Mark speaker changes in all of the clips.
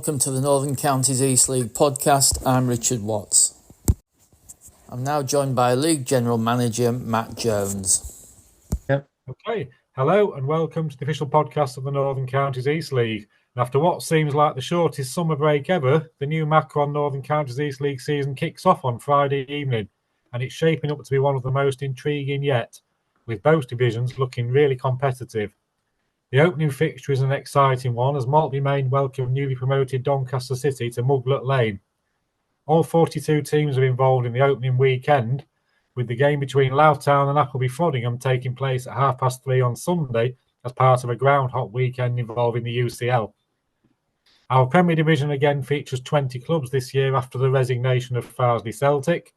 Speaker 1: welcome to the Northern Counties East League podcast. I'm Richard Watts. I'm now joined by League General Manager Matt Jones.
Speaker 2: Okay, hello and welcome to the official podcast of the Northern Counties East League. And after what seems like the shortest summer break ever, the new Macron Northern Counties East League season kicks off on Friday evening, and it's shaping up to be one of the most intriguing yet, with both divisions looking really competitive. The opening fixture is an exciting one as Maltby Main welcome newly promoted Doncaster City to Muglet Lane. All 42 teams are involved in the opening weekend, with the game between Loughtown and Appleby Frodingham taking place at 3:30 on Sunday as part of a groundhog weekend involving the UCL. Our Premier Division again features 20 clubs this year after the resignation of Farsley Celtic,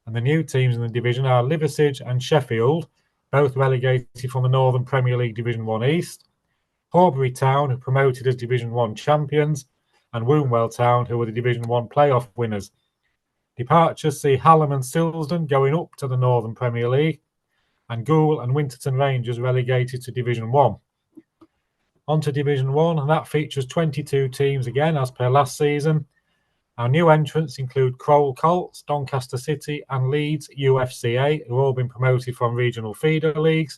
Speaker 2: and the new teams in the division are Liversedge and Sheffield, both relegated from the Northern Premier League Division 1 East, Horbury Town, who promoted as Division 1 champions, and Wombwell Town, who were the Division 1 playoff winners. Departures see Hallam and Silsden going up to the Northern Premier League, and Goole and Winterton Rangers relegated to Division 1. On to Division 1, and that features 22 teams again, as per last season. Our new entrants include Crowell Colts, Doncaster City, and Leeds UFCA, who have all been promoted from regional feeder leagues,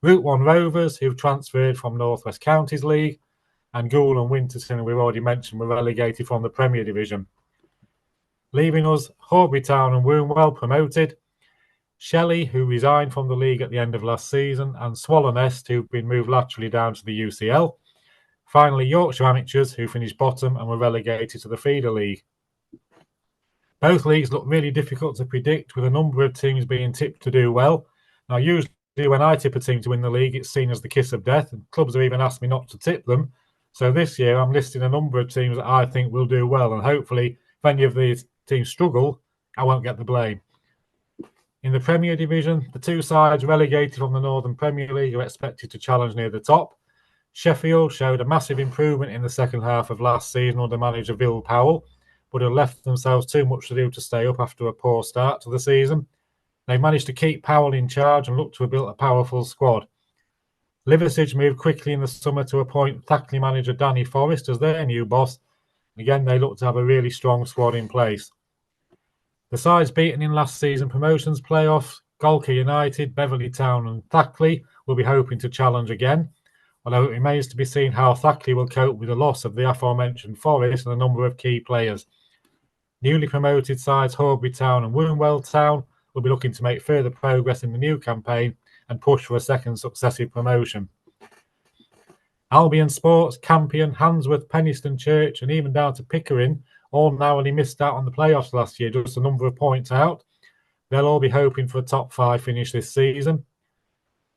Speaker 2: Route 1 Rovers, who've transferred from North West Counties League, and Goole and Winterton, who we've already mentioned, were relegated from the Premier Division. Leaving us, Horbury Town and Wombwell promoted, Shelley, who resigned from the league at the end of last season, and Swallownest, who've been moved laterally down to the UCL. Finally, Yorkshire Amateurs, who finished bottom and were relegated to the feeder league. Both leagues look really difficult to predict, with a number of teams being tipped to do well. Now, usually when I tip a team to win the league, it's seen as the kiss of death, and clubs have even asked me not to tip them. So this year, I'm listing a number of teams that I think will do well, and hopefully, if any of these teams struggle, I won't get the blame. In the Premier Division, the two sides relegated from the Northern Premier League are expected to challenge near the top. Sheffield showed a massive improvement in the second half of last season under manager Bill Powell, but have left themselves too much to do to stay up after a poor start to the season. They managed to keep Powell in charge and look to have built a powerful squad. Liversedge moved quickly in the summer to appoint Thackley manager Danny Forrest as their new boss. Again, they look to have a really strong squad in place. The sides beaten in last season promotions playoffs, Golker United, Beverley Town and Thackley, will be hoping to challenge again, although it remains to be seen how Thackley will cope with the loss of the aforementioned Forest and a number of key players. Newly promoted sides Horbury Town and Wombwell Town will be looking to make further progress in the new campaign and push for a second successive promotion. Albion Sports, Campion, Handsworth, Penistone Church and even down to Pickering all narrowly missed out on the playoffs last year, just a number of points out. They'll all be hoping for a top 5 finish this season.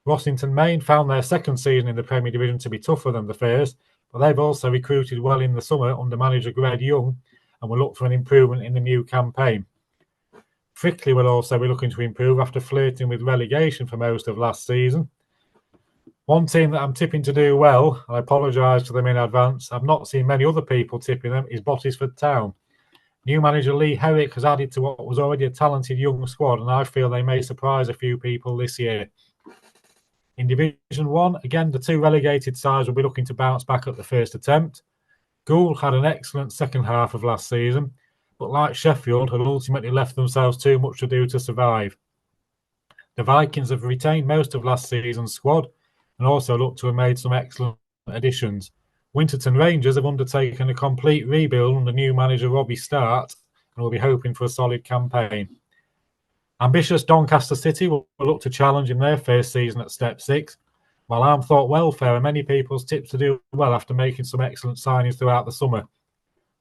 Speaker 2: Rossington Main found their second season in the Premier Division to be tougher than the first, but they've also recruited well in the summer under manager Greg Young and will look for an improvement in the new campaign. Frickley will also be looking to improve after flirting with relegation for most of last season. One team that I'm tipping to do well, I apologise to them in advance, I've not seen many other people tipping them, is Bottisford Town. New manager Lee Herrick has added to what was already a talented young squad, and I feel they may surprise a few people this year. In Division 1, again, the two relegated sides will be looking to bounce back at the first attempt. Goole had an excellent second half of last season, but like Sheffield, had ultimately left themselves too much to do to survive. The Vikings have retained most of last season's squad and also look to have made some excellent additions. Winterton Rangers have undertaken a complete rebuild under new manager Robbie Start and will be hoping for a solid campaign. Ambitious Doncaster City will look to challenge in their first season at Step 6, while Armthorpe Welfare are many people's tips to do well after making some excellent signings throughout the summer.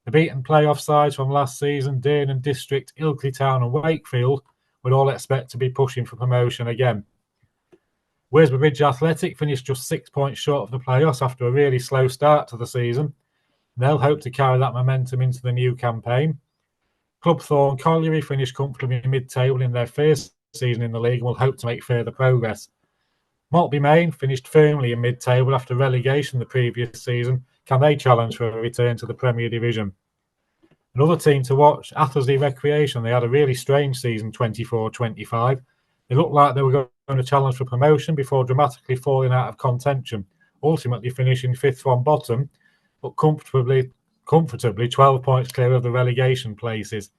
Speaker 2: The beaten playoff sides from last season, Dearn and District, Ilkley Town and Wakefield, would all expect to be pushing for promotion again. Wheresby Bridge Athletic finished just 6 points short of the playoffs after a really slow start to the season. They'll hope to carry that momentum into the new campaign. Club Thorn Colliery finished comfortably mid-table in their first season in the league and will hope to make further progress. Maltby Main finished firmly in mid-table after relegation the previous season. Can they challenge for a return to the Premier Division? Another team to watch, Athersley Recreation. They had a really strange season, 24-25. They looked like they were going to challenge for promotion before dramatically falling out of contention, ultimately finishing 5th from bottom, but comfortably comfortably 12 points clear of the relegation places.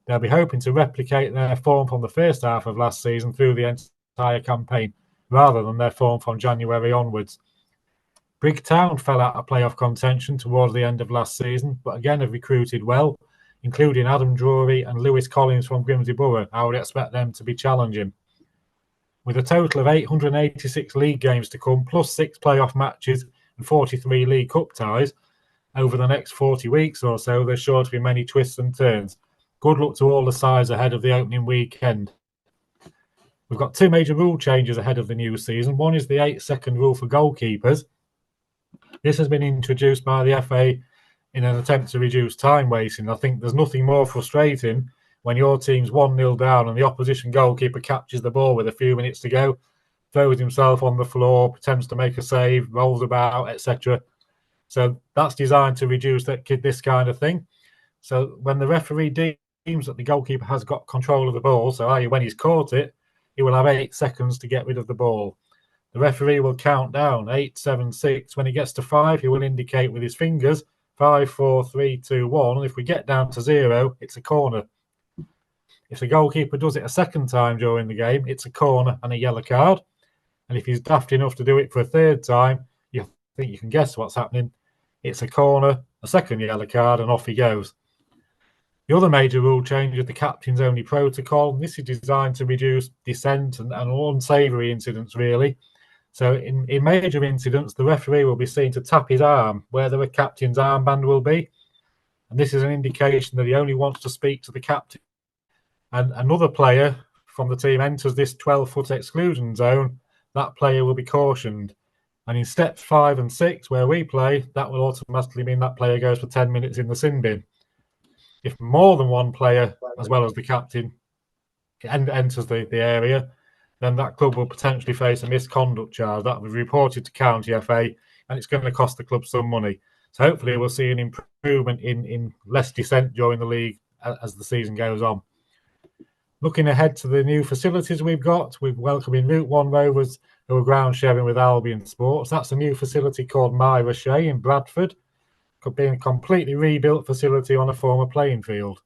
Speaker 2: They'll be hoping to replicate their form from the first half of last season through the entire campaign, rather than their form from January onwards. Brigtown fell out of playoff contention towards the end of last season, but again have recruited well, including Adam Drury and Lewis Collins from Grimsby Borough. I would expect them to be challenging. With a total of 886 league games to come, plus 6 playoff matches and 43 League Cup ties over the next 40 weeks or so, there's sure to be many twists and turns. Good luck to all the sides ahead of the opening weekend. We've got 2 major rule changes ahead of the new season. One is the 8-second rule for goalkeepers. This has been introduced by the FA in an attempt to reduce time wasting. I think there's nothing more frustrating when your team's 1-0 down and the opposition goalkeeper captures the ball with a few minutes to go, throws himself on the floor, pretends to make a save, rolls about, etc. So that's designed to reduce this kind of thing. So when the referee deems that the goalkeeper has got control of the ball, so i.e. when he's caught it, he will have 8 seconds to get rid of the ball. The referee will count down 8, 7, 6. When he gets to 5, he will indicate with his fingers 5, 4, 3, 2, 1. And if we get down to 0, it's a corner. If the goalkeeper does it a second time during the game, it's a corner and a yellow card. And if he's daft enough to do it for a third time, you think you can guess what's happening. It's a corner, a second yellow card, and off he goes. The other major rule change is the captain's only protocol. This is designed to reduce dissent and unsavoury incidents, really. So in major incidents, the referee will be seen to tap his arm where the captain's armband will be. And this is an indication that he only wants to speak to the captain. And another player from the team enters this 12-foot exclusion zone, that player will be cautioned. And in steps 5 and 6, where we play, that will automatically mean that player goes for 10 minutes in the sin bin. If more than one player, as well as the captain, enters the area, then that club will potentially face a misconduct charge. That will be reported to County FA, and it's going to cost the club some money. So hopefully we'll see an improvement in less dissent during the league as the season goes on. Looking ahead to the new facilities we've got, we're welcoming Route 1 Rovers, who are ground sharing with Albion Sports. That's a new facility called My Rocher in Bradford, being a completely rebuilt facility on a former playing field.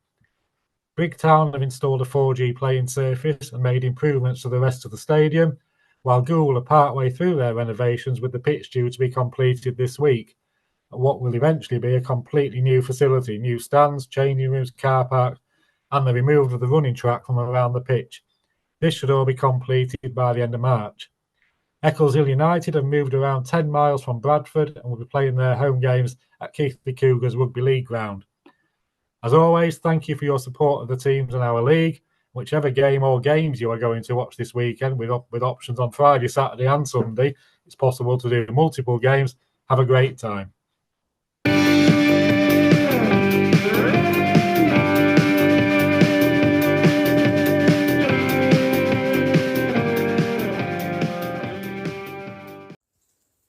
Speaker 2: Brigtown have installed a 4G playing surface and made improvements to the rest of the stadium, while Goole are partway through their renovations with the pitch due to be completed this week at what will eventually be a completely new facility, new stands, changing rooms, car park, and the removal of the running track from around the pitch. This should all be completed by the end of March. Eccles Hill United have moved around 10 miles from Bradford and will be playing their home games at Keighley Cougars Rugby League ground. As always, thank you for your support of the teams in our league. Whichever game or games you are going to watch this weekend, with options on Friday, Saturday and Sunday, it's possible to do multiple games. Have a great time.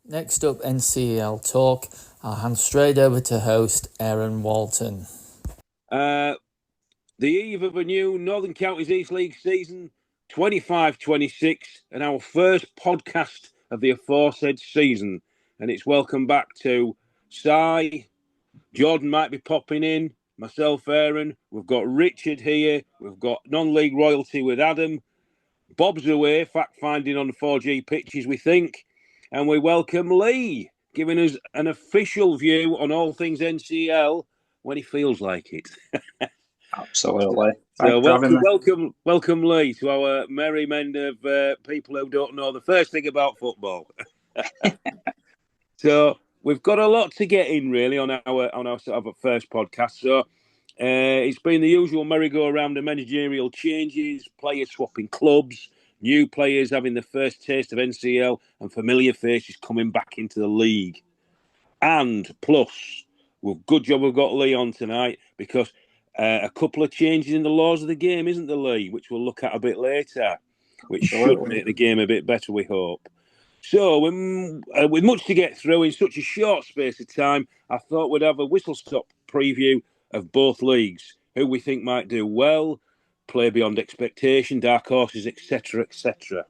Speaker 1: Next up, NCEL talk. I'll hand straight over to host Aaron Walton.
Speaker 3: The eve of a new Northern Counties East League season 25-26 and our first podcast of the aforesaid season. And it's welcome back to Si. Jordan might be popping in, myself, Aaron. We've got Richard here. We've got non-league royalty with Adam. Bob's away, fact-finding on 4G pitches, we think. And we welcome Lee, giving us an official view on all things NCEL when he feels like it.
Speaker 4: Absolutely.
Speaker 3: So welcome, Lee, to our merry men of people who don't know the first thing about football. So we've got a lot to get in really on our sort of first podcast. So it's been the usual merry-go-round of managerial changes, players swapping clubs, new players having the first taste of NCEL, and familiar faces coming back into the league. And plus, good job we've got Lee on tonight, because a couple of changes in the laws of the game, isn't there, Lee? Which we'll look at a bit later, which should make the game a bit better, we hope. So, with much to get through in such a short space of time, I thought we'd have a whistle-stop preview of both leagues, who we think might do well, play beyond expectation, dark horses, etc., etc.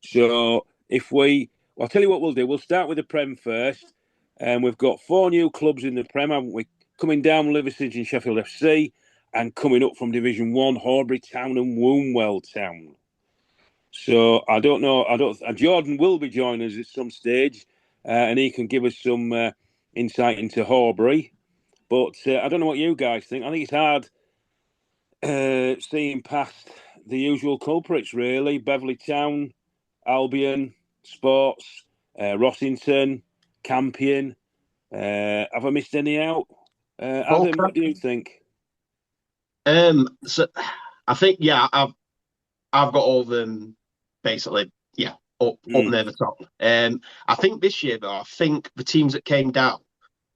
Speaker 3: So, I'll tell you what we'll do. We'll start with the Prem first. And we've got 4 new clubs in the Prem, haven't we? coming down Liversidge and Sheffield FC, and coming up from Division 1, Horbury Town and Wombwell Town. So I don't know. Jordan will be joining us at some stage, and he can give us some insight into Horbury. But I don't know what you guys think. I think it's hard seeing past the usual culprits, really. Beverley Town, Albion, Sports, Rossington, Campion. Have I missed any out? Adam, what do you think?
Speaker 5: So I think I've got all of them basically up near the top. I think this year though, I think the teams that came down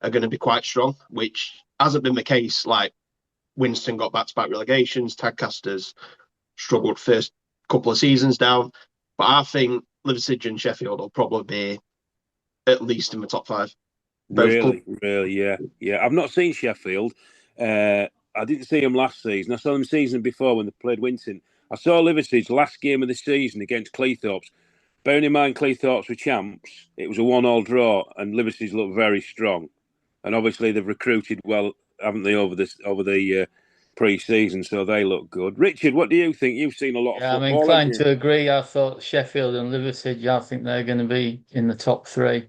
Speaker 5: are going to be quite strong, which hasn't been the case. Like Winston got back-to-back relegations, Tadcasters struggled first couple of seasons down, but I think Liversidge and Sheffield will probably be at least in the top 5.
Speaker 3: Really, yeah. I've not seen Sheffield. I didn't see them last season. I saw them season before when they played Winton. I saw Liversidge last game of the season against Cleethorpes. Bearing in mind Cleethorpes were champs, it was a 1-1 draw, and Liversidge looked very strong. And obviously they've recruited well, haven't they, over the pre-season? So they look good. Richard, what do you think? You've seen a lot of football.
Speaker 1: I'm inclined to agree. I thought Sheffield and Liversidge, I think they're going to be in the top 3.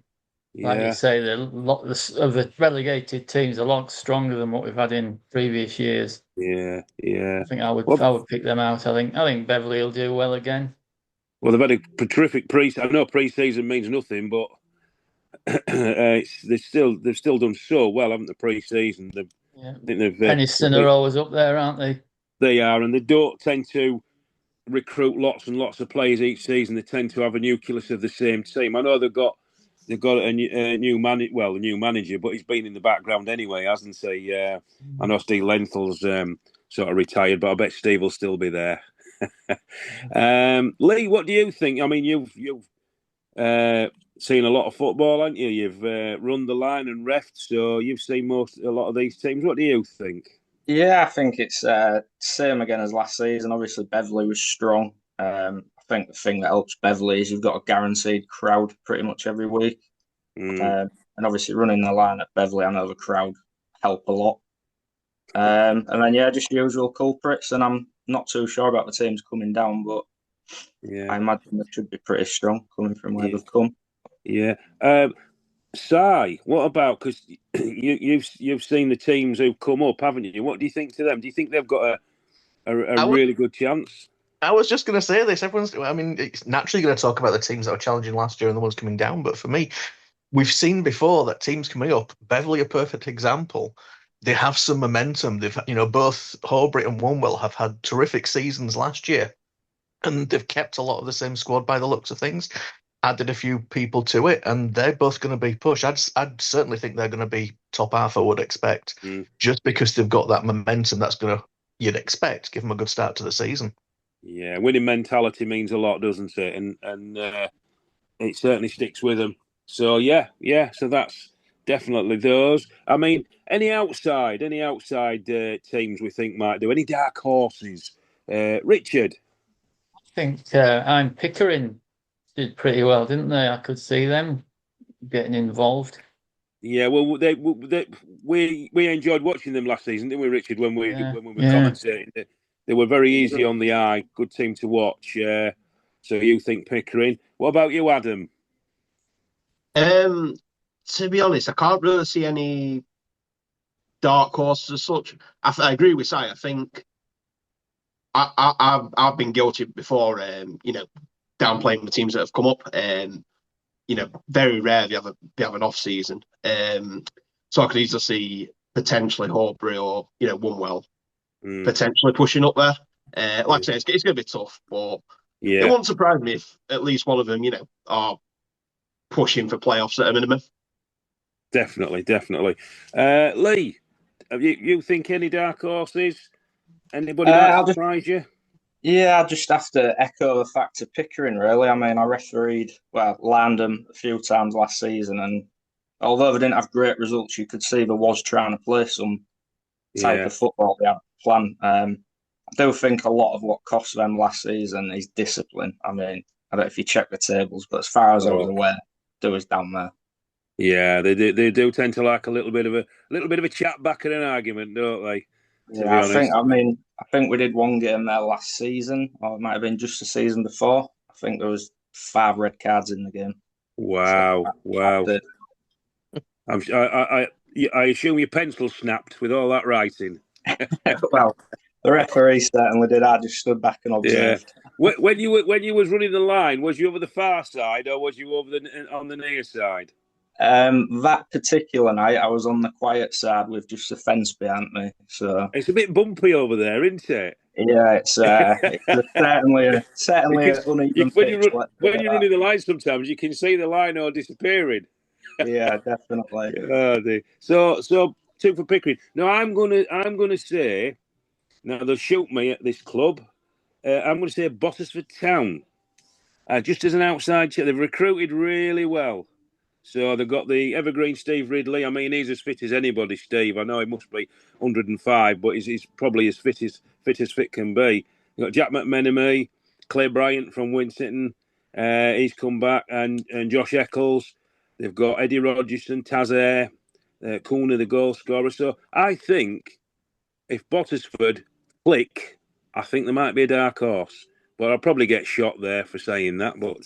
Speaker 1: Like you say, a lot of the relegated teams are a lot stronger than what we've had in previous years.
Speaker 3: Yeah.
Speaker 1: I think I would pick them out. I think Beverley will do well again.
Speaker 3: Well, they've had a terrific pre-season. I know pre-season means nothing, but they've still done so well, haven't they? Pre-season,
Speaker 1: Penistone are always up there, aren't they?
Speaker 3: They are, and they don't tend to recruit lots and lots of players each season. They tend to have a nucleus of the same team. I know they've got a new manager, but he's been in the background anyway, hasn't he? I know Steve Lenthal's sort of retired, but I bet Steve will still be there. Lee, what do you think? I mean, you've seen a lot of football, haven't you? You've run the line and refed, so you've seen a lot of these teams. What do you think?
Speaker 4: Yeah, I think it's same again as last season. Obviously, Beverley was strong. I think the thing that helps Beverley is you've got a guaranteed crowd pretty much every week. And obviously running the line at Beverley, I know the crowd help a lot. And then, just usual culprits. And I'm not too sure about the teams coming down, but I imagine they should be pretty strong coming from where they've come.
Speaker 3: Yeah. Si, what about, because you've seen the teams who've come up, haven't you? What do you think to them? Do you think they've got a really good chance?
Speaker 6: I was just going to say this. It's naturally going to talk about the teams that were challenging last year and the ones coming down. But for me, we've seen before that teams coming up, Beverley a perfect example. They have some momentum. They've, both Horbury and Wombwell have had terrific seasons last year, and they've kept a lot of the same squad by the looks of things. Added a few people to it, and they're both going to be pushed. I'd certainly think they're going to be top half, I would expect, just because they've got that momentum that's going to, you'd expect, give them a good start to the season.
Speaker 3: Yeah, winning mentality means a lot, doesn't it? And it certainly sticks with them. So, so that's definitely those. I mean, any outside teams we think might do? Any dark horses? Richard?
Speaker 1: I think Pickering did pretty well, didn't they? I could see them getting involved. Yeah,
Speaker 3: well, we enjoyed watching them last season, didn't we, Richard? When we were commentating, they were very easy on the eye. Good team to watch. So you think Pickering? What about you, Adam?
Speaker 5: To be honest, I can't really see any dark horses as such. I agree with Si. I think I've been guilty before. Downplaying the teams that have come up. Very rare they have an off season. So I could easily see potentially Horbury or Wombwell potentially pushing up there. Like I say, it's going to be tough, but it won't surprise me if at least one of them, are pushing for playoffs at a minimum.
Speaker 3: Definitely. Lee, have you think any dark horses? Anybody might surprise you?
Speaker 4: Yeah, I just have to echo the fact of Pickering, really. I mean, I refereed, Landham a few times last season, and although they didn't have great results, you could see they was trying to play some type of football they had planned. I do think a lot of what cost them last season is discipline. I mean, I don't know if you check the tables, but as far as I was aware, they was down there.
Speaker 3: Yeah, they do tend to like a little bit of a chat back and an argument, don't they? To be
Speaker 4: Yeah,
Speaker 3: honest.
Speaker 4: I think we did one game there last season, or it might have been just the season before. I think there was 5 red cards in the game. So
Speaker 3: Wow, wow. I assume your pencil snapped with all that writing.
Speaker 4: well, the referee certainly did. I just stood back and
Speaker 3: Yeah.
Speaker 4: observed.
Speaker 3: When you was running the line, was you over the far side or was you over on the near side?
Speaker 4: That particular night, I was on the quiet side with just a fence behind me. So
Speaker 3: it's a bit bumpy over there, isn't it?
Speaker 4: Yeah, it's certainly an uneven pitch.
Speaker 3: When you're running the line, sometimes you can see the line all disappearing.
Speaker 4: Yeah, definitely.
Speaker 3: So 2 for Pickering. Now I'm gonna say, now they'll shoot me at this club. I'm going to say Bottisford Town. Just as an outside check, they've recruited really well. So they've got the evergreen Steve Ridley. I mean, he's as fit as anybody, Steve. I know he must be 105, but he's probably as fit fit can be. You've got Jack McMenemy, Clay Bryant from Winterton. He's come back, and Josh Eccles. They've got Eddie Rogerson, Tazaire, Cooner, the goal scorer. So I think if Bottisford click, I think there might be a dark horse. But I'll probably get shot there for saying that. But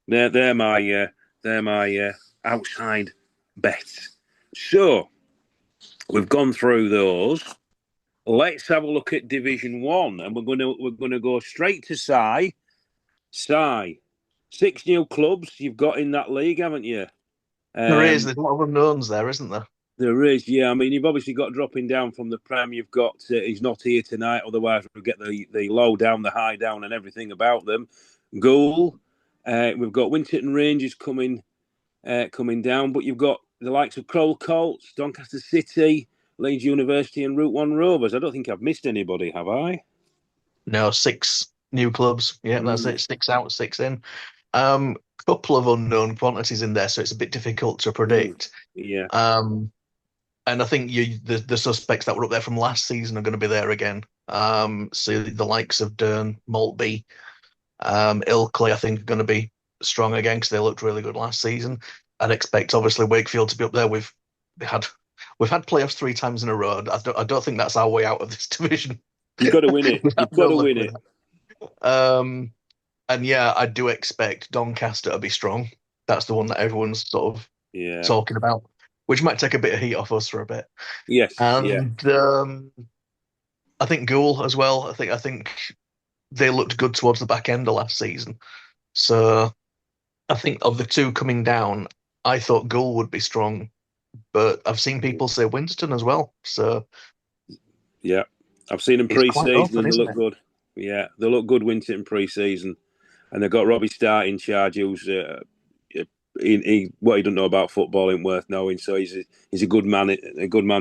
Speaker 3: they're my outside bets. So we've gone through those. Let's have a look at Division 1, and we're gonna go straight to Si. Si, 6 new clubs you've got in that league, haven't you?
Speaker 6: There's a lot of unknowns there, isn't there?
Speaker 3: There is, yeah. I mean, you've obviously got dropping down from the Prem. You've got he's not here tonight, otherwise we'll get the low down, the high down, and everything about them. Goal. We've got Winterton Rangers coming down, but you've got the likes of Crowell Colts, Doncaster City, Leeds University, and Route 1 Rovers. I don't think I've missed anybody, have I?
Speaker 6: No, 6 new clubs. Yeah, that's it. 6 out, 6 in. Couple of unknown quantities in there, so it's a bit difficult to predict.
Speaker 3: Yeah.
Speaker 6: And I think the suspects that were up there from last season are going to be there again. So the likes of Durn, Maltby, Ilkley, I think, are going to be strong again because they looked really good last season. I'd expect, obviously, Wakefield to be up there. We've had playoffs 3 times in a row. I don't think that's our way out of this division.
Speaker 3: You've got to win it. You've got to win it.
Speaker 6: And yeah, I do expect Doncaster to be strong. That's the one that everyone's sort of talking about, which might take a bit of heat off us for a bit.
Speaker 3: Yes.
Speaker 6: And I think Goole as well. I think they looked good towards the back end of last season. So I think of the 2 coming down, I thought Goole would be strong, but I've seen people say Winston as well. So
Speaker 3: yeah, I've seen them pre-season and they look good. Yeah, they look good Winterton pre-season, and they've got Robbie Start in charge, who's what he don't know about football ain't worth knowing. So he's a good man to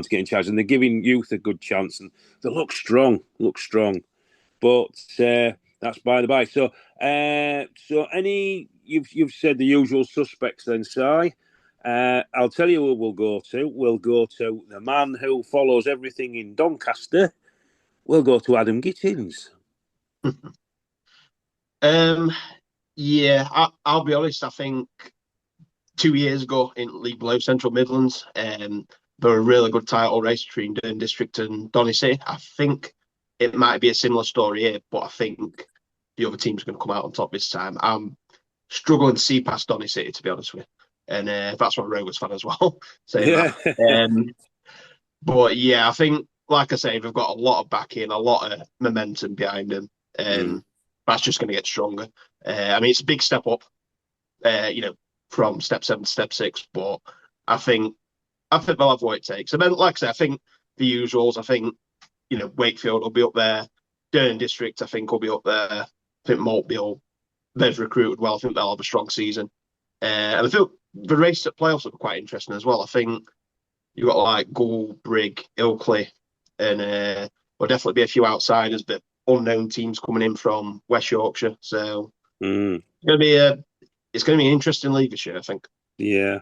Speaker 3: get in charge, and they're giving youth a good chance, and they look strong. But that's by the by. So you've said the usual suspects then, Si. I'll tell you who we'll go to. We'll go to the man who follows everything in Doncaster. We'll go to Adam Gittings.
Speaker 5: Yeah, I'll be honest. I think 2 years ago in League Below Central Midlands, there were a really good title race between Durham District and Donny City. I think it might be a similar story here, but I think the other team's going to come out on top this time. I'm struggling to see past Donny City, to be honest with you. And that's what a Rovers fan as well. But yeah, I think, like I say, they've got a lot of backing, a lot of momentum behind them. That's just going to get stronger. I mean, it's a big step up, from step 7 to step 6, but I think they'll have what it takes. And then, like I say, I think the usuals. I think Wakefield will be up there. Durham District, I think, will be up there. I think Maltby they've recruited well. I think they'll have a strong season. And I feel the race at playoffs will be quite interesting as well. I think you've got like Goole, Brigg, Ilkley, and there'll definitely be a few outsiders, but unknown teams coming in from West Yorkshire. So it's going to be an interesting league this year, I think.
Speaker 3: Yeah.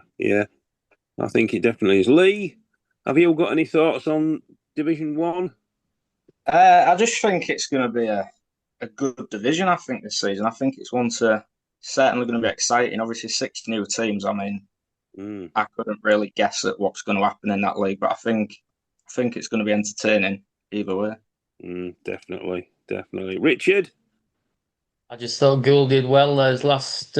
Speaker 3: I think it definitely is. Lee, have you all got any thoughts on Division 1?
Speaker 4: I just think it's going to be a good division, I think, this season. I think it's certainly going to be exciting. Obviously, 6 new teams. I mean, I couldn't really guess at what's going to happen in that league. But I think it's going to be entertaining either way.
Speaker 3: Definitely. Richard?
Speaker 1: I just thought Gould did well those last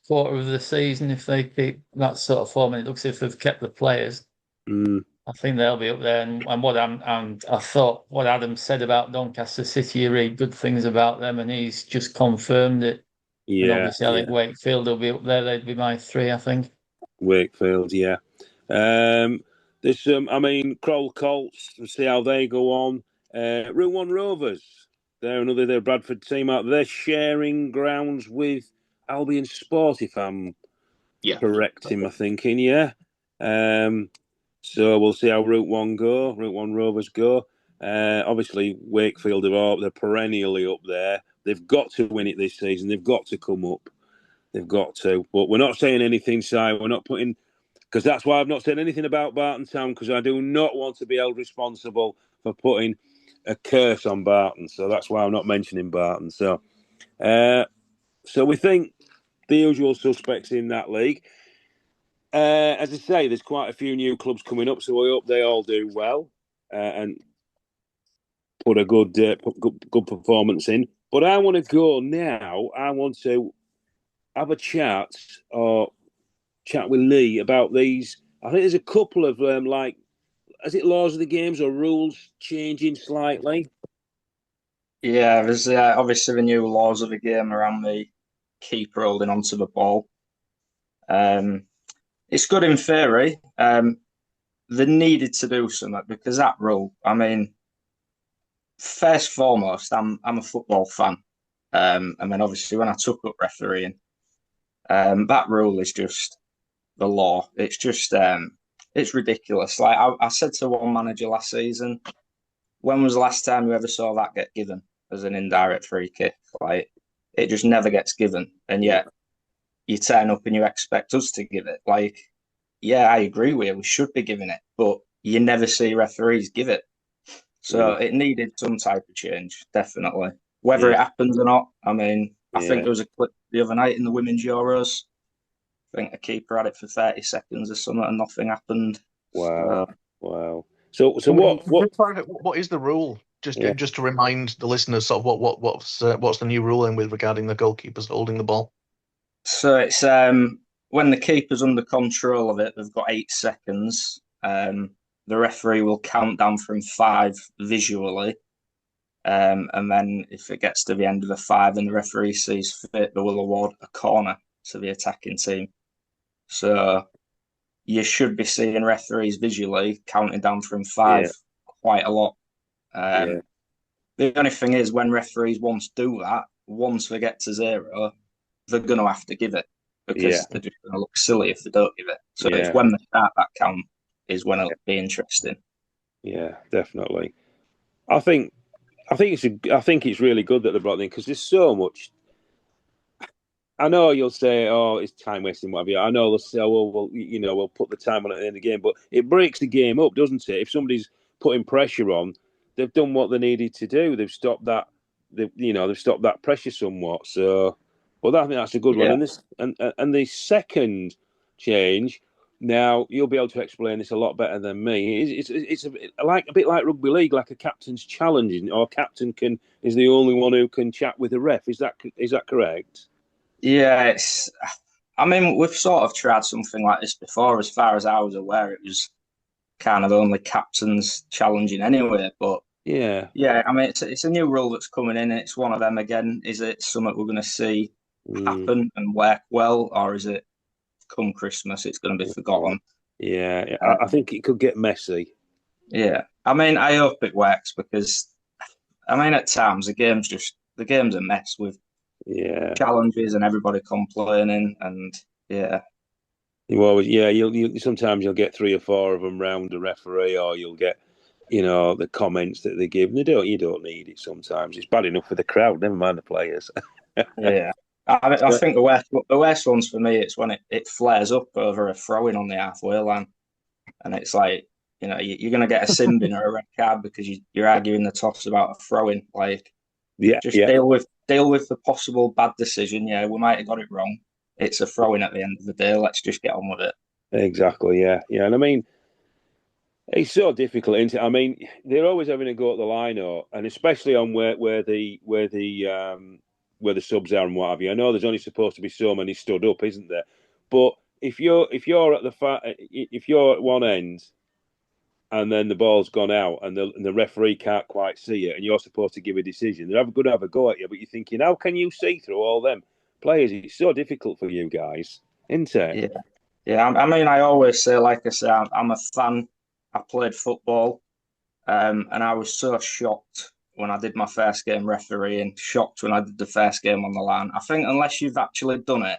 Speaker 1: quarter of the season. If they keep that sort of form, and it looks as if they've kept the players. I think they'll be up there. And I thought what Adam said about Doncaster City, you read good things about them, and he's just confirmed it. And obviously, I think Wakefield will be up there. They'd be my 3, I think.
Speaker 3: Wakefield, yeah. There's some, Kroll Colts, we'll see how they go on. Route 1 Rovers, they're Bradford team out. They're sharing grounds with Albion Sport, if I'm correct in my thinking, yeah. So we'll see how Route 1 Rovers go. Obviously, Wakefield they're perennially up there. They've got to win it this season. They've got to come up. They've got to. But we're not saying anything, Si. We're not putting... Because that's why I've not said anything about Barton Town, because I do not want to be held responsible for putting a curse on Barton. So that's why I'm not mentioning Barton. So we think the usual suspects in that league. As I say, there's quite a few new clubs coming up, so we hope they all do well and put a good performance in. But I want to go now. I want to have a chat with Lee about these. I think there's a couple of is it laws of the games or rules changing slightly?
Speaker 4: Yeah, there's obviously the new laws of the game around the keeper holding onto the ball. It's good in theory. They needed to do something because that rule, first and foremost, I'm a football fan. And then obviously when I took up refereeing, that rule is just the law. It's just it's ridiculous. Like I said to one manager last season, when was the last time you ever saw that get given as an indirect free kick? Like it just never gets given, and yet you turn up and you expect us to give it. Like, yeah, I agree with you. We should be giving it, but you never see referees give it. So it needed some type of change, definitely. Whether it happens or not, I think there was a clip the other night in the Women's Euros. I think a keeper had it for 30 seconds or something and nothing happened.
Speaker 3: Wow. So what
Speaker 6: is the rule? Just to remind the listeners, sort of what's the new ruling with regarding the goalkeepers holding the ball?
Speaker 4: So it's when the keeper's under control of it, they've got 8 seconds. The referee will count down from 5 visually. And then if it gets to the end of the 5 and the referee sees fit, they will award a corner to the attacking team. So you should be seeing referees visually counting down from 5 quite a lot. The only thing is, when referees once do that, once they get to 0, they're going to have to give it because they're just going to look silly if they don't give it. So it's when they start that count is when it'll be interesting.
Speaker 3: Yeah, definitely. I think it's really good that they brought it in because there's so much. I know you'll say, "Oh, it's time wasting," whatever. I know they'll say, "Oh, well, we'll put the time on at the end of the game," but it breaks the game up, doesn't it? If somebody's putting pressure on, they've done what they needed to do. They've stopped that. They've stopped that pressure somewhat. So, I think that's a good one. And the second change. Now you'll be able to explain this a lot better than me. It's a bit like rugby league, like a captain's challenge, or captain is the only one who can chat with the ref. Is that correct?
Speaker 4: Yeah, we've sort of tried something like this before. As far as I was aware, it was kind of only captains challenging anyway. But it's a new rule that's coming in, and it's one of them again. Is it something we're going to see happen and work well, or is it come Christmas it's going to be forgotten?
Speaker 3: I think it could get messy.
Speaker 4: I hope it works because at times the game's a mess with challenges and everybody complaining, and
Speaker 3: you'll sometimes you'll get 3 or 4 of them round the referee, or you'll get the comments that they give, and you don't need it. Sometimes it's bad enough for the crowd, never mind the players.
Speaker 4: I think the worst ones for me, it's when it flares up over a throw-in on the halfway line, and it's like, you're going to get a sin bin or a red card because you're arguing the toss about a throw-in. Like, deal with the possible bad decision. Yeah, we might have got it wrong. It's a throw-in at the end of the day. Let's just get on with it.
Speaker 3: Exactly. Yeah. Yeah. And I mean, it's so difficult, isn't it? I mean, they're always having a go at the line, and especially on where the subs are and what have you. I know there's only supposed to be so many stood up, isn't there? But if you're at if you're at one end and then the ball's gone out and the referee can't quite see it and you're supposed to give a decision, they're going to have a go at you. But you're thinking, how can you see through all them players? It's so difficult for you guys, isn't it?
Speaker 4: Yeah, yeah. I mean, I always say, like I say, I'm a fan. I played football, and I was so shocked when I did my first game refereeing, shocked when I did the first game on the line. I think unless you've actually done it,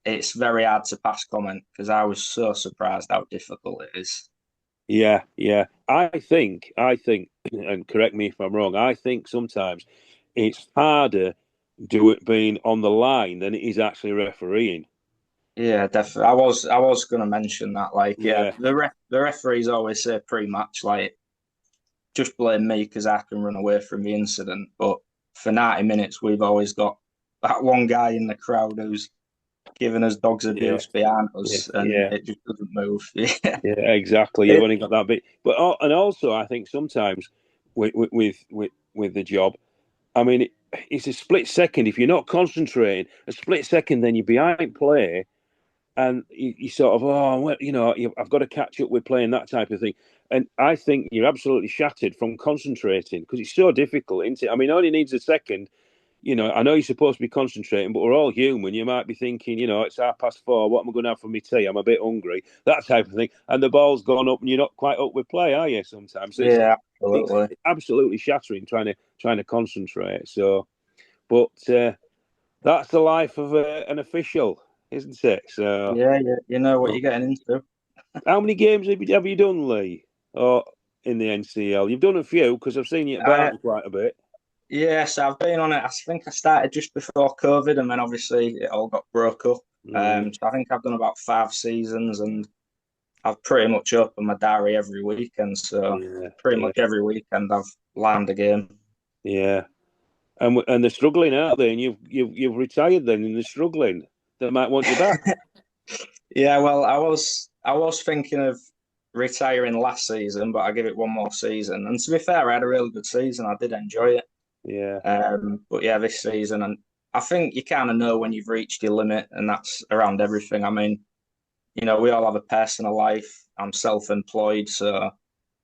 Speaker 4: it's very hard to pass comment because I was so surprised how difficult it is.
Speaker 3: Yeah, yeah. I think, and correct me if I'm wrong, I think sometimes it's harder being on the line than it is actually refereeing.
Speaker 4: Yeah, definitely. I was going to mention that. Like, yeah,
Speaker 3: Yeah,
Speaker 4: the referees always say pre-match, like, just blame me because I can run away from the incident. But for 90 minutes, we've always got that one guy in the crowd who's giving us dogs
Speaker 3: yeah,
Speaker 4: abuse behind
Speaker 3: yeah,
Speaker 4: us, and
Speaker 3: yeah,
Speaker 4: it just doesn't move. Yeah,
Speaker 3: yeah. Exactly. You've only got that bit, but and also I think sometimes with the job, I mean, it's a split second. If you're not concentrating, a split second, then you're behind play and you sort of, oh, well, I've got to catch up with playing that type of thing. And I think you're absolutely shattered from concentrating because it's so difficult, isn't it? I mean, it only needs a second. I know you're supposed to be concentrating, but we're all human. You might be thinking, it's 4:30. What am I going to have for my tea? I'm a bit hungry. That type of thing. And the ball's gone up, and you're not quite up with play, are you? Sometimes, so
Speaker 4: yeah,
Speaker 3: it's
Speaker 4: absolutely.
Speaker 3: absolutely shattering trying to concentrate. So, but that's the life of an official, isn't it? So,
Speaker 4: Yeah, yeah, you know what you're getting into.
Speaker 3: how many games have you done, Lee? Or in the NCEL? You've done a few because I've seen you at Barton quite a bit.
Speaker 4: Yes, I've been on it. I think I started just before COVID, and then obviously it all got broke up. So I think I've done about 5 seasons, and I've pretty much opened my diary every weekend. So
Speaker 3: Yeah,
Speaker 4: pretty
Speaker 3: yeah,
Speaker 4: much every weekend I've landed a game.
Speaker 3: yeah. And they're struggling, aren't they? And you've retired then, and they're struggling. They might want you back.
Speaker 4: Yeah, well, I was thinking of retiring last season, but I give it one more season. And to be fair, I had a really good season. I did enjoy it.
Speaker 3: Yeah,
Speaker 4: But yeah, this season, and I think you kind of know when you've reached your limit, and that's around everything. I mean, we all have a personal life. I'm self-employed, so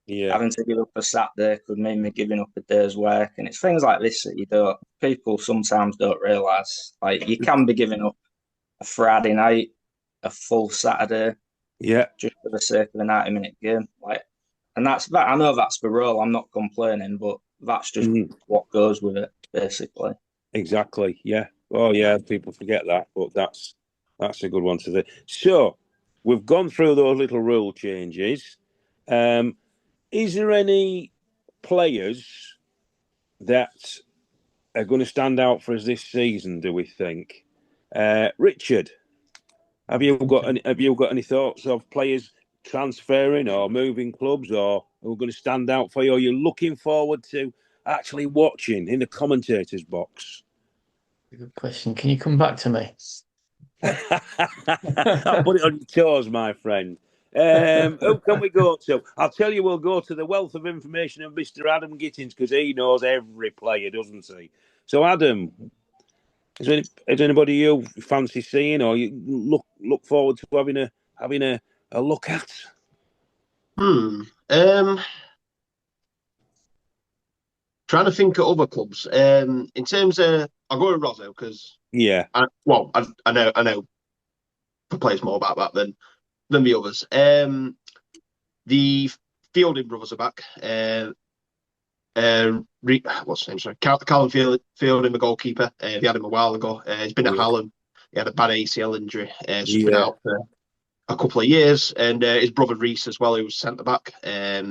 Speaker 3: yeah.
Speaker 4: having to give up a Saturday could mean me giving up a day's work. And it's things like this that people sometimes don't realise. Like you can be giving up a Friday night, a full Saturday,
Speaker 3: Yeah.
Speaker 4: just for the sake of a 90-minute game. Like, and that's that. I know that's the role. I'm not complaining, but that's just what goes with it, basically.
Speaker 3: Exactly. Yeah. Oh, yeah. People forget that, but that's a good one to do. So we've gone through those little rule changes. Is there any players that are going to stand out for us this season? Do we think, Richard? Have you got any thoughts of players transferring or moving clubs, or who are going to stand out for you? Or you're looking forward to actually watching in the commentators' box?
Speaker 1: Good question. Can you come back to me?
Speaker 3: I'll put it on your toes, my friend. Who can we go to? I'll tell you, we'll go to the wealth of information of Mr. Adam Gittings because he knows every player, doesn't he? So, Adam, is anybody you fancy seeing, or you look forward to having a look at?
Speaker 5: Trying to think of other clubs. In terms of, I'll go with Rosso because I know the players more about that than the others. The Fielding brothers are back. What's his name? Sorry, Callum Fielding, the goalkeeper. They had him a while ago. He's been at Hallam. He had a bad ACL injury, so he's been out for a couple of years. And his brother Reese as well, who was centre back. I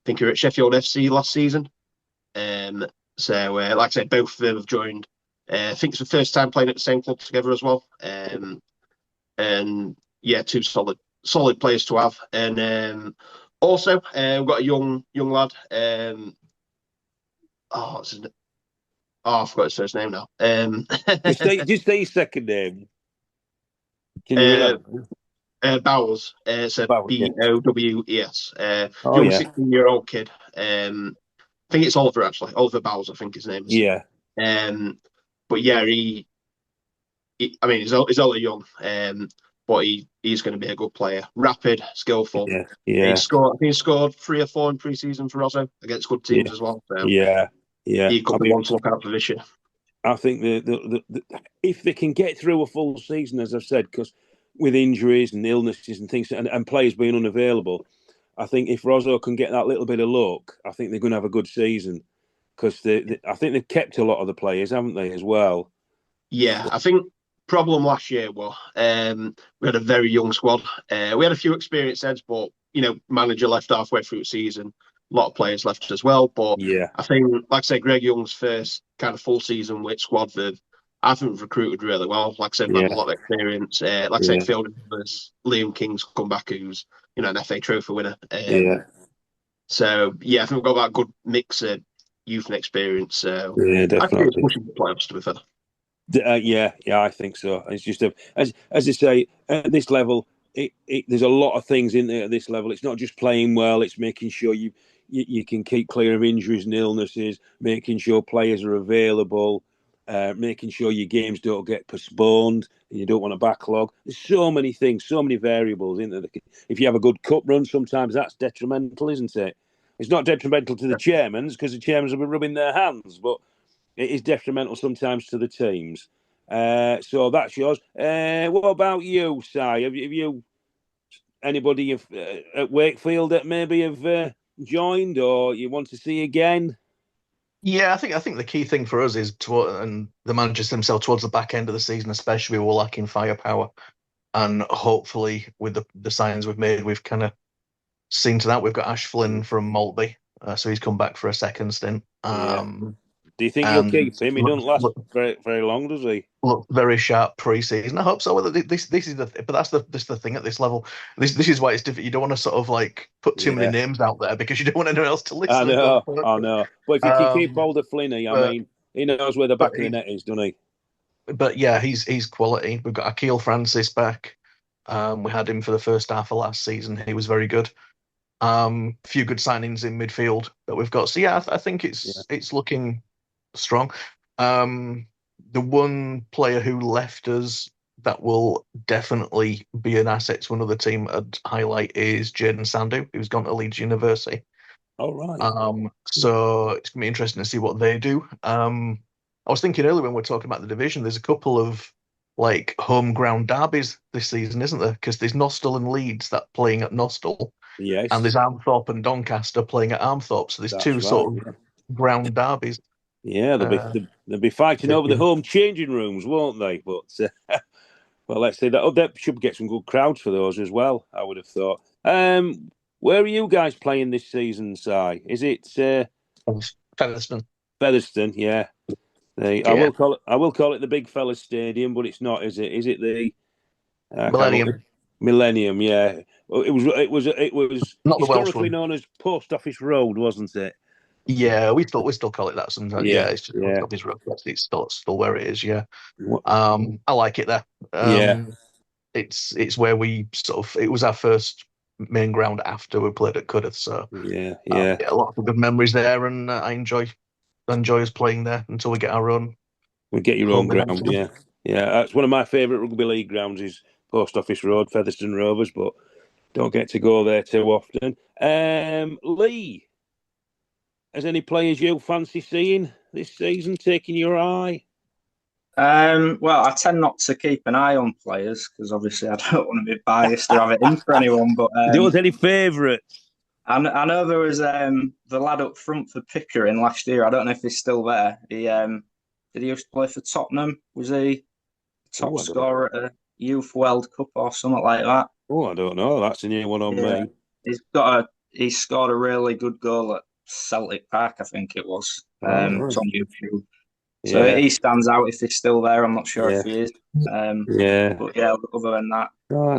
Speaker 5: think he was at Sheffield FC last season. So, like I said, both of them have joined. I think it's the first time playing at the same club together as well. And yeah, two solid players to have. And also, we've got a young lad. What's his name? I forgot his first name now.
Speaker 3: Just say his second name. Can you remember?
Speaker 5: Bowers. It's a
Speaker 3: Bowers, yeah.
Speaker 5: Bowes.
Speaker 3: Oh,
Speaker 5: Young
Speaker 3: yeah.
Speaker 5: 16-year-old kid. I think it's Oliver, actually. Oliver Bowers, I think his name is.
Speaker 3: Yeah.
Speaker 5: But yeah, I mean, he's only young, but he's going to be a good player. Rapid, skillful.
Speaker 3: Yeah. Yeah.
Speaker 5: He scored 3 or 4 in pre-season for Rosso against good teams as well. So
Speaker 3: Yeah. Yeah.
Speaker 5: he could be one to look out for this year.
Speaker 3: I think the if they can get through a full season, as I've said, because with injuries and illnesses and things, and players being unavailable, I think if Rosso can get that little bit of luck, I think they're going to have a good season. Because I think they've kept a lot of the players, haven't they, as well?
Speaker 5: Yeah, I think problem last year was we had a very young squad. We had a few experienced heads, but manager left halfway through the season. A lot of players left as well. But
Speaker 3: yeah,
Speaker 5: I think, like I say, Greg Young's first kind of full season with squad, I think we've recruited really well. Like I said, we've had a lot of experience. Like I say, fielding Liam King's come back, who's an FA Trophy winner. So yeah, I think we've got that good mix of youth and experience. So
Speaker 3: yeah, definitely.
Speaker 5: I think it's pushing the playoffs, to be fair.
Speaker 3: Yeah, I think so. It's just as I say, at this level, there's a lot of things in there at this level. It's not just playing well; it's making sure you can keep clear of injuries and illnesses, making sure players are available, making sure your games don't get postponed, and you don't want a backlog. There's so many things, so many variables in there. If you have a good cup run, sometimes that's detrimental, isn't it? It's not detrimental to the chairmans because the chairmans will be rubbing their hands, but it is detrimental sometimes to the teams. So that's yours. What about you, Si? Have you anybody at Wakefield that maybe have joined or you want to see again?
Speaker 6: Yeah, I think the key thing for us is and the managers themselves towards the back end of the season, especially, we're lacking firepower, and hopefully with the signings we've made, we've kind of seen to that. We've got Ash Flynn from Maltby, so he's come back for a second stint.
Speaker 3: Do you think you'll keep him? He doesn't last very, very long, does he?
Speaker 6: Look very sharp pre-season. I hope so. This is but that's the thing at this level. This is why it's different. You don't want to sort of like put too many names out there because you don't want anyone else to listen.
Speaker 3: I know. But if you can keep hold of Flinney, I mean, he knows where the back of the net is, doesn't he?
Speaker 6: But yeah, he's quality. We've got Akil Francis back. We had him for the first half of last season. He was very good. A few good signings in midfield that we've got. So yeah, I think it's looking strong. The one player who left us that will definitely be an asset to another team I'd highlight is Jaden Sandu, who's gone to Leeds University.
Speaker 3: Oh, right.
Speaker 6: So it's going to be interesting to see what they do. I was thinking earlier when we're talking about the division, there's a couple of like home ground derbies this season, isn't there? Because there's Nostell and Leeds that playing at Nostell.
Speaker 3: Yes.
Speaker 6: And there's Armthorpe and Doncaster playing at Armthorpe. So there's two sort of ground derbies.
Speaker 3: Yeah, they'll be fighting over the home changing rooms, won't they? But well, let's say that should get some good crowds for those as well. I would have thought. Where are you guys playing this season, Si? Is it
Speaker 6: Featherstone?
Speaker 3: Featherstone, yeah. I will call it the Big Fellas Stadium, but it's not, is it? Is it the
Speaker 6: Millennium?
Speaker 3: Millennium, yeah. Well, it was
Speaker 6: not
Speaker 3: historically known as Post Office Road, wasn't it?
Speaker 6: Yeah, we still call it that sometimes. Yeah, it's just
Speaker 3: Post
Speaker 6: Office Road. It's still where it is. Yeah. I like it there. It's where we it was our first main ground after we played at Cudworth. So a lot of good memories there, and I enjoy us playing there until we get our own.
Speaker 3: We get your own ground, yeah. That's one of my favourite rugby league grounds is Post Office Road, Featherstone Rovers, but don't get to go there too often. Lee, has any players you fancy seeing this season taking your eye?
Speaker 4: Well, I tend not to keep an eye on players because obviously I don't want to be biased or have it in for anyone. But
Speaker 3: do you want any favourites?
Speaker 4: I know there was the lad up front for Pickering last year. I don't know if he's still there. Did he used to play for Tottenham? Was he top scorer at a Youth World Cup or something like that?
Speaker 3: Oh, I don't know. That's a new one on me.
Speaker 4: He scored a really good goal at Celtic Park, I think it was. It's on YouTube. So he stands out if he's still there. I'm not sure if he is. But yeah, other than that.
Speaker 3: Oh,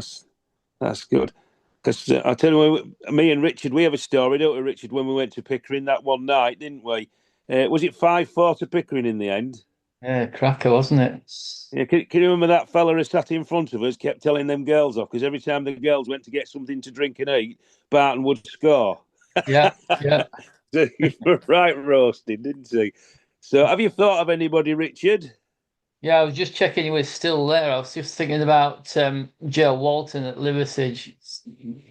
Speaker 3: that's good. Because I tell you, me and Richard, we have a story, don't we, Richard, when we went to Pickering that one night, didn't we? Was it 5-4 to Pickering in the end?
Speaker 1: Yeah, cracker, wasn't it?
Speaker 3: Yeah, can you remember that fella who sat in front of us kept telling them girls off? Because every time the girls went to get something to drink and eat, Barton would score.
Speaker 1: Yeah, yeah.
Speaker 3: So you were right roasted, didn't he? So have you thought of anybody, Richard?
Speaker 1: Yeah, I was just checking he was still there. I was just thinking about Joe Walton at Liversidge,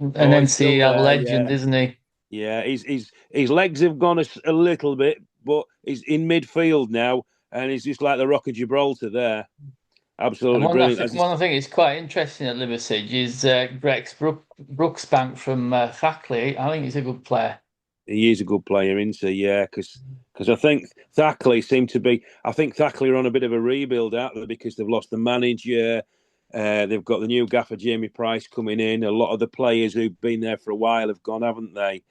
Speaker 1: an
Speaker 3: Oh, he's still
Speaker 1: NCEL
Speaker 3: there,
Speaker 1: legend,
Speaker 3: yeah.
Speaker 1: isn't he?
Speaker 3: Yeah, his legs have gone a little bit, but he's in midfield now, and he's just like the Rock of Gibraltar there.
Speaker 1: And
Speaker 3: Absolutely brilliant.
Speaker 1: one I think is quite interesting at Liversidge is Brooksbank from Thackley. I think he's a good player.
Speaker 3: He is a good player, isn't he? Yeah, because I think Thackley seem to be. I think Thackley are on a bit of a rebuild out there because they've lost the manager. They've got the new gaffer Jamie Price coming in. A lot of the players who've been there for a while have gone, haven't they?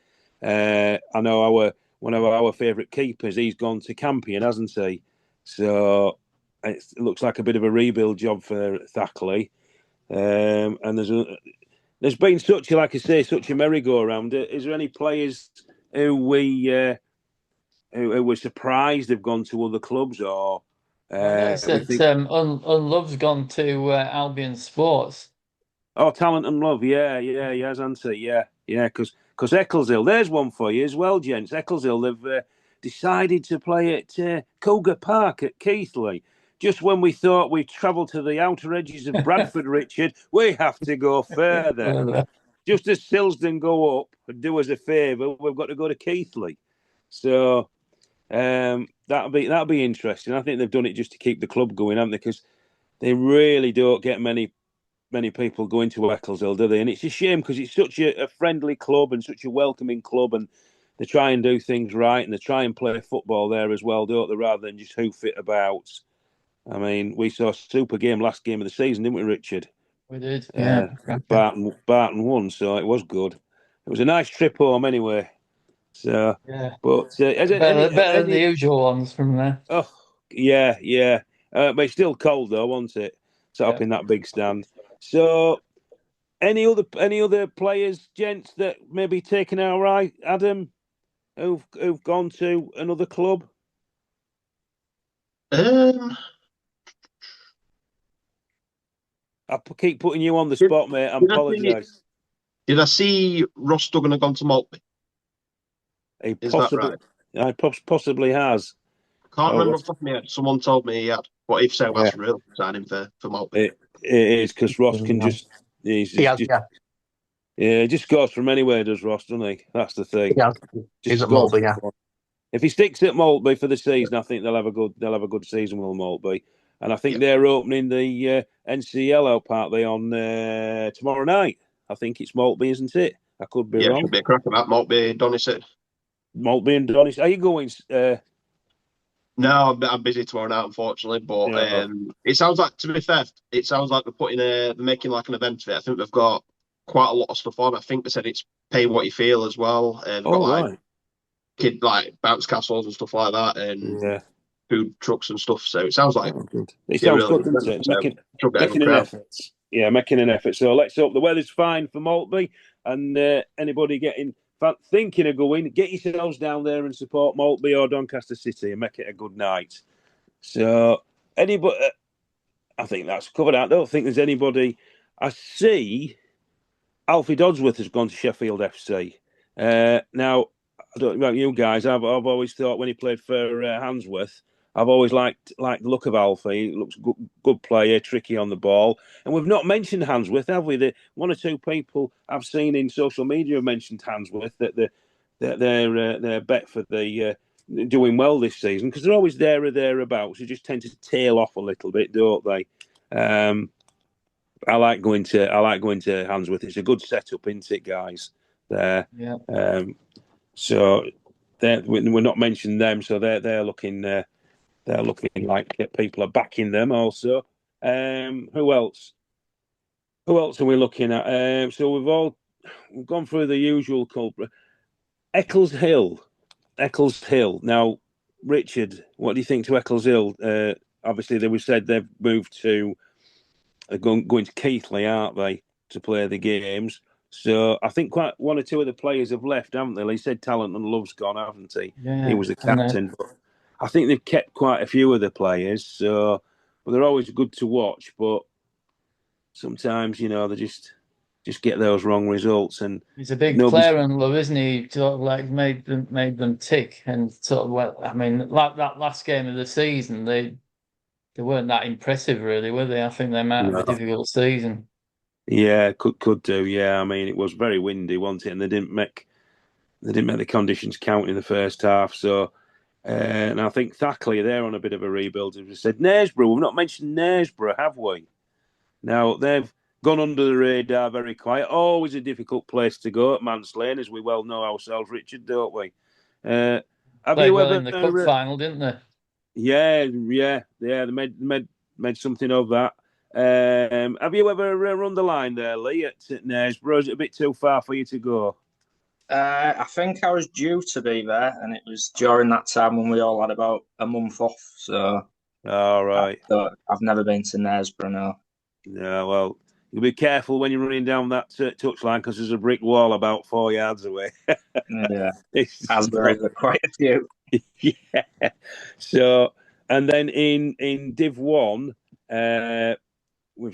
Speaker 3: I know one of our favourite keepers. He's gone to Campion, hasn't he? So it looks like a bit of a rebuild job for Thackley. And there's been such, like I say, such a merry-go-round. Is there any players who who were surprised they've gone to other clubs, or
Speaker 1: I noticed
Speaker 3: we
Speaker 1: that
Speaker 3: think,
Speaker 1: Unlove's gone to Albion Sports.
Speaker 3: oh, Talent and Love, yeah, he has, hasn't he? Yeah, because Eccleshill, there's one for you as well, gents. Eccleshill, they've decided to play at Cougar Park at Keighley. Just when we thought we'd travelled to the outer edges of Bradford, Richard, we have to go further. Just as Silsden go up and do us a favour, we've got to go to Keighley. So that'll be interesting. I think they've done it just to keep the club going, haven't they? Because they really don't get many people going to Eccleshill, do they? And it's a shame because it's such a friendly club and such a welcoming club, and they try and do things right and they try and play football there as well, don't they? Rather than just hoof it about. I mean, we saw a super game last game of the season, didn't we, Richard?
Speaker 1: We did, yeah.
Speaker 3: Barton won, so it was good. It was a nice trip home anyway. So,
Speaker 1: yeah.
Speaker 3: But
Speaker 1: better than the usual ones from there.
Speaker 3: Oh, yeah. But it's still cold though, wasn't it? Set up in that big stand. So, any other players, gents, that maybe taken our eye, Adam, who've gone to another club? I keep putting you on the spot, mate. I apologise.
Speaker 5: Did I see Ross Duggan have gone to Maltby?
Speaker 3: Is that right? I possibly has.
Speaker 5: Can't remember off the top of my head. Someone told me he had. But if so, that's really exciting for Maltby.
Speaker 3: It is, because Ross can just... He just scores from anywhere, does Ross, doesn't he? That's the thing.
Speaker 6: Yeah, he's at Maltby, yeah.
Speaker 3: If he sticks at Maltby for the season, I think they'll have a good season with Maltby. And I think they're opening the NCEL out partly on tomorrow night. I think it's Maltby, isn't it? I could be wrong.
Speaker 5: Yeah, should be a crack about Maltby, Donny.
Speaker 3: Maltby and Donny. Are you going?
Speaker 5: No, I'm busy tomorrow night, unfortunately. But it sounds like, to be fair, it sounds like they're making like an event of it. I think they've got quite a lot of stuff on. I think they said it's pay what you feel as well. They've got like bounce castles and stuff like that, and food trucks and stuff. So it sounds like
Speaker 3: it sounds good, doesn't it? Making an effort. Yeah, making an effort. So let's hope the weather's fine for Maltby, and anybody thinking of going, get yourselves down there and support Maltby or Doncaster City and make it a good night. So anybody, I think that's covered. I don't think there's anybody. I see Alfie Dodsworth has gone to Sheffield FC. Now, I don't know about you guys. I've always thought when he played for Handsworth, I've always liked the look of Alfie. He looks good player, tricky on the ball. And we've not mentioned Handsworth, have we? The one or two people I've seen in social media have mentioned Handsworth, that they're bet for the doing well this season, because they're always there or thereabouts. They just tend to tail off a little bit, don't they? I like going to Handsworth. It's a good setup, isn't it, guys? There. Yeah. So we're not mentioning them, so they're looking like people are backing them also. Who else? Who else are we looking at? So we've gone through the usual culprit. Eccleshill. Now, Richard, what do you think to Eccleshill? Obviously, they said they've moved to going to Keighley, aren't they, to play the games? So I think quite one or two of the players have left, haven't they? He said Talent and Love's gone, haven't he?
Speaker 1: Yeah,
Speaker 3: he was the captain. I think they've kept quite a few of the players, so but they're always good to watch. But sometimes, they just get those wrong results. And
Speaker 1: he's a big player in love, isn't he? Sort of like made them tick, and sort of like that last game of the season, they weren't that impressive, really, were they? I think they might have a difficult season.
Speaker 3: Yeah, could do. Yeah, I mean, it was very windy, wasn't it? And they didn't make the conditions count in the first half. So, and I think Thackley, they're on a bit of a rebuild. As we said, Knaresborough, we've not mentioned Knaresborough, have we? Now, they've gone under the radar very quiet. Always a difficult place to go at Manse Lane, as we well know ourselves, Richard, don't we?
Speaker 1: Have you ever in the cup final, didn't they?
Speaker 3: Yeah. They made something of that. Have you ever run the line there, Lee, at Knaresborough? Is it a bit too far for you to go?
Speaker 4: I think I was due to be there, and it was during that time when we all had about a month off. So,
Speaker 3: all right.
Speaker 4: I've never been to Knaresborough, no.
Speaker 3: Yeah, well, you'll be careful when you're running down that touchline because there's a brick wall about 4 yards away.
Speaker 4: Yeah, as there is quite a few.
Speaker 3: Yeah. So, and then in Div 1, I've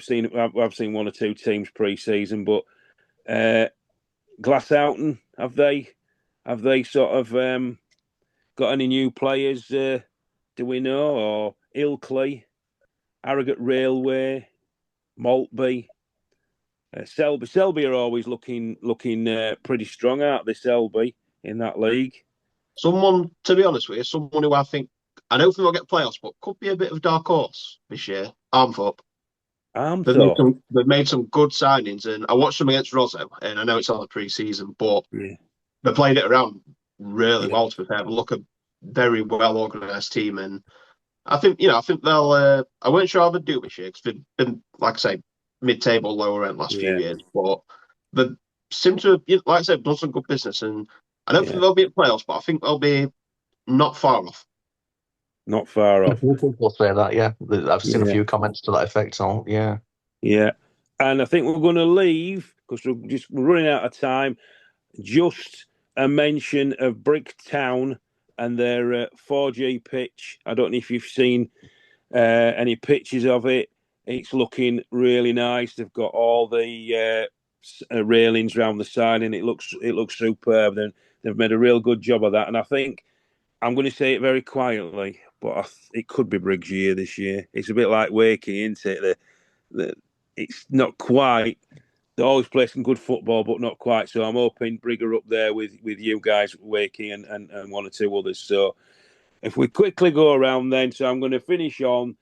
Speaker 3: seen one or two teams pre-season, but Glasshoughton, have they sort of got any new players? Do we know? Or Ilkley, Harrogate Railway, Maltby, Selby are always looking pretty strong, aren't they? Selby in that league.
Speaker 5: Someone, to be honest with you, someone who I don't think they'll get playoffs, but could be a bit of a dark horse this year. Armthorpe. They've made some good signings, and I watched them against Rosso, and I know it's all the pre-season, but they played it around really well. To be fair, look, a very well organised team, and I think they'll. I weren't sure how they'd do this year because they've been, like I say, mid-table, lower end last few years, but they seem to, like I said, done some good business, and I don't think they'll be at playoffs, but I think they'll be not far off.
Speaker 3: Not far off.
Speaker 6: People say that, yeah. I've seen a few comments to that effect. So, yeah.
Speaker 3: Yeah. And I think we're going to leave because we're running out of time. Just a mention of Bricktown and their 4G pitch. I don't know if you've seen any pictures of it. It's looking really nice. They've got all the railings around the side, and it looks superb. They've made a real good job of that. And I think I'm going to say it very quietly, but it could be Briggs' year this year. It's a bit like Wakey, isn't it? It's not quite. They always play some good football, but not quite. So I'm hoping Briggs are up there with you guys, Wakey, and one or two others. So if we quickly go around then, so I'm going to finish on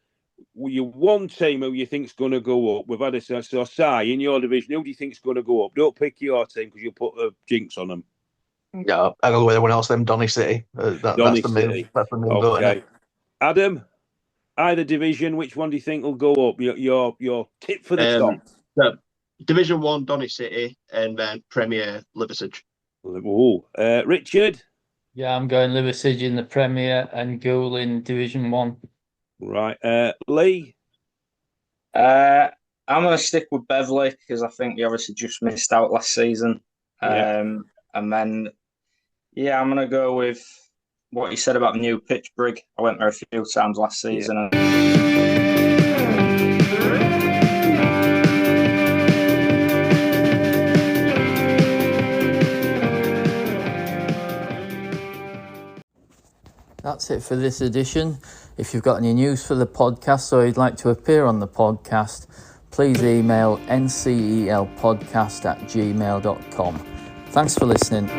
Speaker 3: your one team who you think's going to go up. We've had so Si, in your division, who do you think's going to go up? Don't pick your team because you'll put a jinx on them.
Speaker 6: Yeah, I'll go with everyone else. Then Donny City. That's the main
Speaker 3: okay. Adam, either division, which one do you think will go up? Your tip for the top.
Speaker 5: Division 1, Donny City, and then Premier Liversedge.
Speaker 3: Richard.
Speaker 1: Yeah, I'm going Liversedge in the Premier and Goole in Division 1.
Speaker 3: Right. Lee?
Speaker 4: I'm going to stick with Beverley because I think they obviously just missed out last season. And then, I'm going to go with what you said about the new pitch, Brig. I went there a few times last season.
Speaker 1: That's it for this edition. If you've got any news for the podcast or you'd like to appear on the podcast, please email ncelpodcast@gmail.com. Thanks for listening.